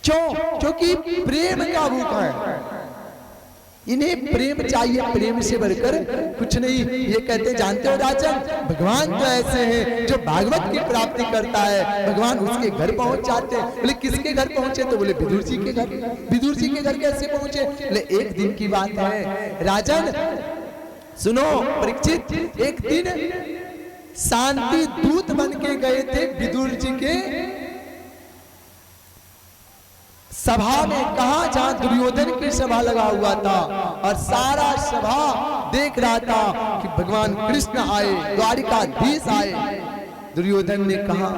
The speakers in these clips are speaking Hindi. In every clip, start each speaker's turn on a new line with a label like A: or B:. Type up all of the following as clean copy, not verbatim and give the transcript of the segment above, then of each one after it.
A: क्यों? क्योंकि प्रेम का भूखा है, इन्हें प्रेम चाहिए, प्रेम से बढ़कर कुछ नहीं। ये कहते जानते हो राजन, भगवान तो ऐसे हैं जो भागवत की प्राप्ति करता है, भगवान उसके घर पहुंच जाते हैं। बोले किसके घर पहुंचे? तो बोले विदुर जी के घर। विदुर जी के घर कैसे पहुंचे? बोले एक दिन की बात है राजन, सुनो परीक्षित, एक दिन शांति दूत बन के गए थे विदुर जी के सभा में, कहा जहां दुर्योधन की सभा लगा हुआ था, और सारा सभा देख रहा था कि भगवान कृष्ण आए, द्वारिकाधीश आए। दुर्योधन ने कहा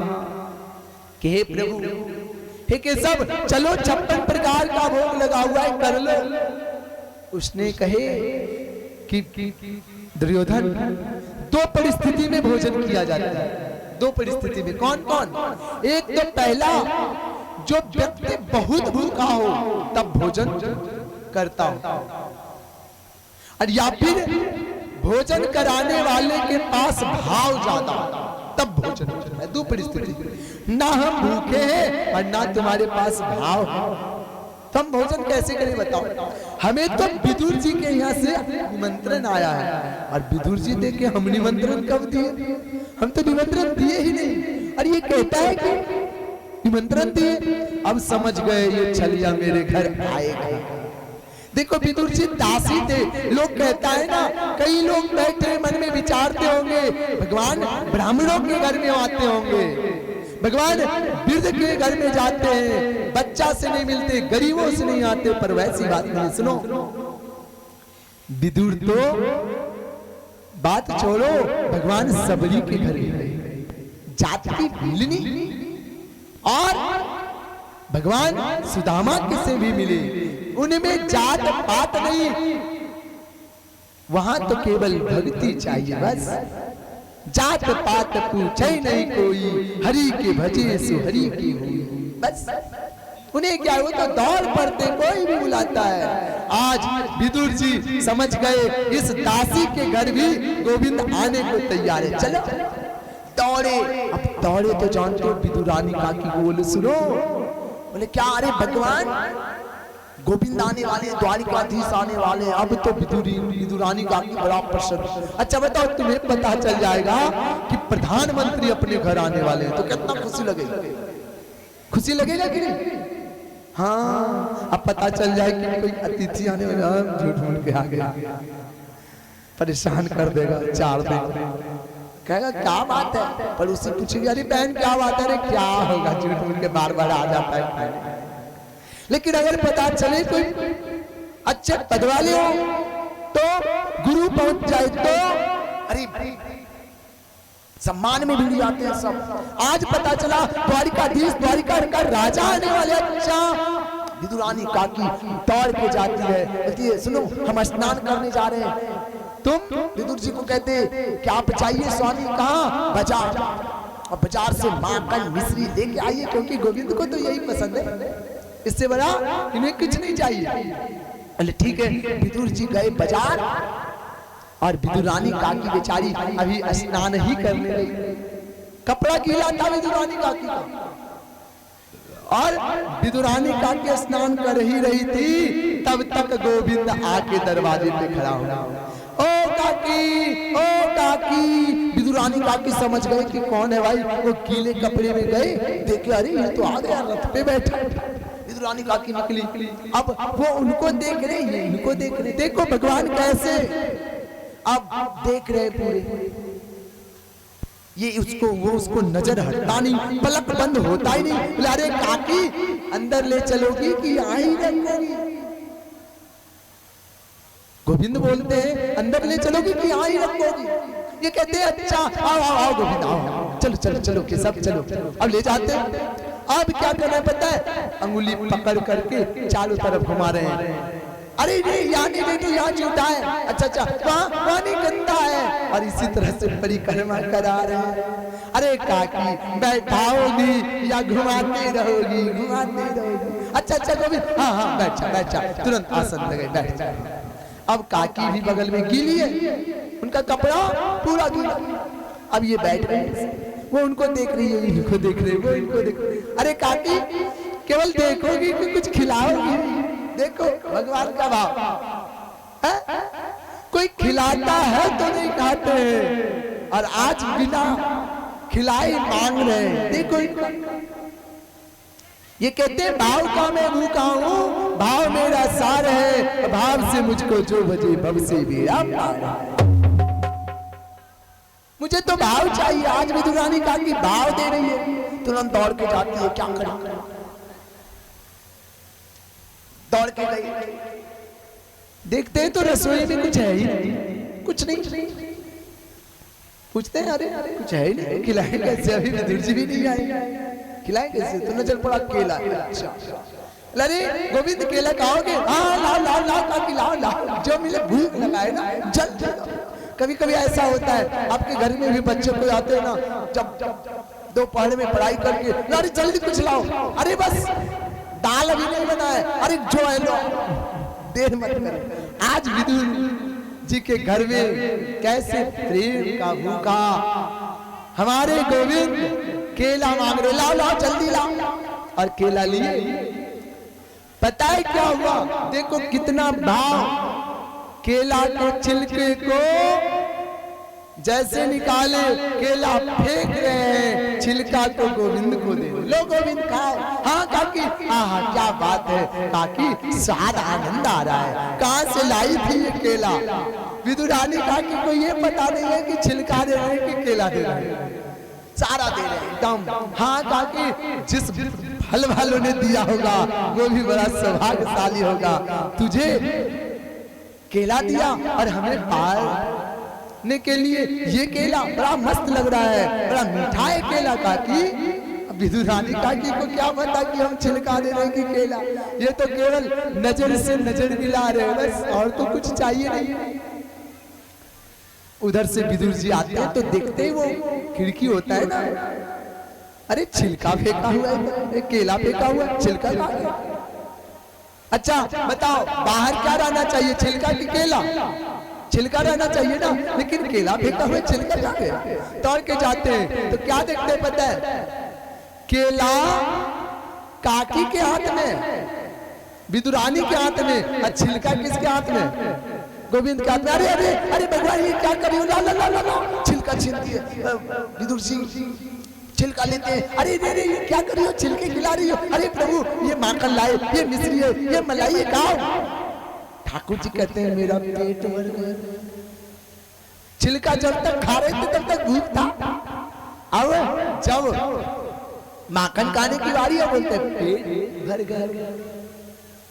A: कि हे प्रभु, हे केशव, चलो 56 प्रकार का भोग लगा हुआ है, कर लो। उसने कहे कि दुर्योधन, दो परिस्थिति में भोजन किया जाता है। दो परिस्थिति में, कौन कौन? एक तो पहला, जो व्यक्ति बहुत भूखा हो तब भोजन करता हो, और या फिर भोजन कराने वाले के पास भाव ज्यादा तब भोजन करता है। दो परिस्थिति, ना हम भूखे हैं और ना तुम्हारे पास भाव है, तो हम भोजन कैसे करें बताओ? हमें तो विदुर जी के यहाँ से निमंत्रण आया है, और विदुर जी देखे हम निमंत्रण कब दिए? हम तो निमंत्रण दिए ही नहीं, और ये कहता है कि निमंत्रण दिए। अब समझ गए ये छलिया मेरे घर आएगा। देखो विदुर जी दासी थे, लोग कहता है ना, कई लोग बैठे मन में विचारते होंगे भगवान ब्राह्मणों के घर में आते होंगे, भगवान वृद्ध के घर में जाते हैं, बच्चा से नहीं मिलते, गरीबों से नहीं आते, पर वैसी बात नहीं। सुनो, विदुर तो बात छोड़ो, भगवान सबरी के घर में जाति मिलनी, और भगवान सुदामा किसे भी मिले, उनमें जात पात नहीं, वहां तो केवल भक्ति चाहिए बस। जात पात पूछे नहीं कोई, हरि के भजे सो हरि की हुई, बस। उन्हें क्या, वो तो दौड़ पड़ते, कोई भी बुलाता है। आज विदुर जी समझ गए इस दासी के घर भी गोविंद आने को तैयार है, चलो दौड़े। अब दौड़े तो जानते हो विदुरानी काकी को बोले, सुनो, बोले क्या? अरे भगवान गोविंद आने वाले, द्वारिकाधीश आने वाले, अब तो विदुरानी काकी बड़ा प्रसन्न। अच्छा बताओ, तुम्हें पता चल जाएगा कि प्रधानमंत्री अपने घर आने वाले हैं, तो कितना खुशी लगेगा? खुशी लगेगा कि नहीं? हाँ, अब पता चल जाए कि कोई अतिथि आने वाला, झूठ मूठ के आ गया, परेशान कर देगा 4 दिन। कहेगा क्या बात है? पड़ोसी पूछेगी, अरे बहन क्या बात है? अरे क्या होगा, झूठ मूठ के बार बार आ जाता है। लेकिन अगर पता चले कोई अच्छे पद वाले हो, तो गुरु पहुंच जाए, तो अरे सम्मान में भिड़ जाते हैं सब। आज पता चला द्वारिकाधीश, द्वारिका का राजा आने वाले, अच्छा। विदुरानी काकी दौड़ के जाती है, कहती है सुनो, हम स्नान करने जा रहे हैं। तुम विदुर जी को कहते क्या आप चाहिए स्वामी? कहाँ? बाजार, और बाजार से माखन मिश्री लेके आइए, क्योंकि गोविंद को तो यही पसंद है, इससे बड़ा इन्हें कुछ नहीं चाहिए। अरे ठीक है, विदुर जी गए बाजार, और विदुरानी काकी बेचारी अभी स्नान ही करने गई, कपड़ा गीला था विदुरानी काकी का, और विदुरानी काकी स्नान कर ही रही थी, तब तक गोविंद आके दरवाजे पे खड़ा हो। ओ काकी, ओ काकी। विदुरानी काकी समझ गए कि कौन है भाई। वो गीले कपड़े में गए, देखे अरे ये तो आ गया, रथ पे बैठा। विदुरानी काकी निकली, अब वो उनको देख रहे, ये इनको देख रहे। देखो भगवान कैसे अब देख रहे पूरे, ये उसको, वो उसको नजर हटता नहीं, पलक बंद होता ही नहीं। बोले अरे काकी, अंदर ले चलोगी कि यहाँ ही रखोगी? गोविंद बोलते हैं अंदर ले चलोगी कि यहाँ ही रखोगी? ये कहते हैं अच्छा, आओ आओ आओ गोविंद, आओ, चलो चलो चलो के सब चलो। अब ले जाते हैं। अब क्या करना है पता है? अंगुली पकड़ करके चारों तरफ घुमा रहे हैं। अरे नहीं, यहाँ नहीं, तो यहाँ झूठा है। अच्छा अच्छा, वहाँ पानी गंदा है, और इसी तरह से परिक्रमा करा रहे हैं। अरे काकी, बैठाओगी या घुमाती रहोगी? घुमाती रहोगी। अच्छा अच्छा गोविंद, हाँ हाँ बैठ जा, तुरंत आसन लगे, बैठ जा। अब काकी भी बगल में गीली है, उनका कपड़ा पूरा गीला। अब ये बैठ गए, वो उनको देख रही है, इनको देख रहे, वो इनको देख रहे। अरे काकी, केवल देखोगी कि कुछ खिलाओगी। देखो भगवान का भाव है? कोई खिलाता है तो नहीं खाते हैं, और आज बिना खिलाए मांग रहे हैं। देखो ये कहते हैं भाव का मैं भूखा हूं, भाव मेरा सार है, भाव से मुझको जो बजे भव से मेरा पार है। मुझे तो भाव चाहिए। आज विदुर रानी कहा कि भाव दे रही है, तुरंत दौड़ के जाती है, क्या करें, दौड़ के गई, देखते हैं तो रसोई में कुछ है ही नहीं, कुछ नहीं। पूछते हैं अरे कुछ है ही नहीं, खिलाए कैसे? अभी विदुर जी भी नहीं आए, खिलाए कैसे? तो नजर पड़ा केला। अच्छा, अरे गोविंद केला खाओगे? हाँ लाओ लाओ लाओ, का खिलाओ लाओ, जो मिले, भूख लगाए ना जल्दी। कभी कभी ऐसा होता है आपके घर में भी बच्चे को आते हैं ना, जब दोपहर में पढ़ाई करके, अरे जल्दी कुछ लाओ, अरे बस दाल अभी नहीं बना है, अरे जो है लो, देर मत करो। आज विदुर जी के घर में कैसे प्रेम का भूखा हमारे गोविंद केला मांग रहे, लाओ लाओ जल्दी लाओ, और केला लिए। पता है क्या हुआ? देखो कितना भाव। केला के छिलके को जैसे निकाले, केला फेंक रहे हैं, छिलका को गोविंद को दे, लो गोविंद खाओ। हाँ काकी, हाँ क्या बात है काकी, स्वाद आनंद आ रहा है। कहाँ से लाई थी ये केला? विदुर रानी काकी को ये पता नहीं है कि छिलका दे रहे हैं कि केला दे रहे हैं, सारा दे रहे हैं एकदम। हाँ काकी, जिस फल वालों ने दिया होगा वो भी बड़ा सौभाग्यशाली होगा, तुझे केला दिया और हमें पाने के लिए ये केला बड़ा मस्त लग रहा है, बड़ा मीठा है केला काकी। विदुर रानी काकी को क्या पता कि हम छिलका दे रहे हैं कि केला, ये तो केवल नजर से नजर मिला रहे हैं बस, और तो कुछ चाहिए नहीं। उधर से विदुर जी आते हैं तो देखते ही वो खिड़की होता है ना, अरे छिलका फेंका हुआ है, केला फेंका हुआ है, छिलका कहाँ गया? अच्छा बताओ बाहर क्या रहना चाहिए, छिलका कि केला? छिलका रहना चाहिए ना, लेकिन केला फेंका हुआ, छिलका कहाँ गया? दौड़ के जाते हैं तो क्या देखते हैं पता है? केला काकी के हाथ में, विदुर रानी के हाथ में, और छिलका किसके हाथ में? गोविंद के हाथ में। अरे अरे अरे भगवान ये क्या करियो, ला ला ला ला ला, छिलका छीन दिए। विदुर सिंह छिलका लेते हैं, अरे अरे ये क्या करियो, छिलके खिला रही हो? अरे प्रभु ये माखन लाए, ये मिश्री है, ये मलाई है, खाओ। ठाकुर जी कहते हैं मेरा पेट भर गया। छिलका जब तक खा रहे थे तब तक भूख था, अब जब माखन खाने की बारी है बोलते पेट भर गया।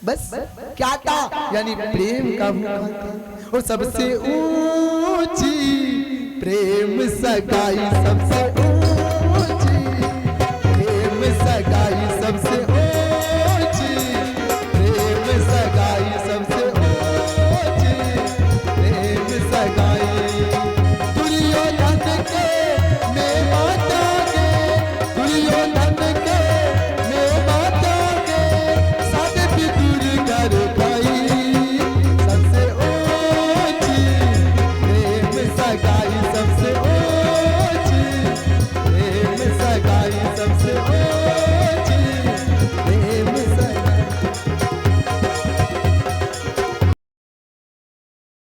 A: बस क्या था? यानी प्रेम का भूखा था। और सबसे ऊंची प्रेम सगाई, सबसे ऊंची प्रेम सगाई, सबसे ऊंची प्रेम सगाई, सबसे ऊंची प्रेम सगाई। दुर्योधन के मैं माता गे, दुर्योधन के मैं माता गे, सब विदुर कर खाई, सबसे ऊंची प्रेम सगाई,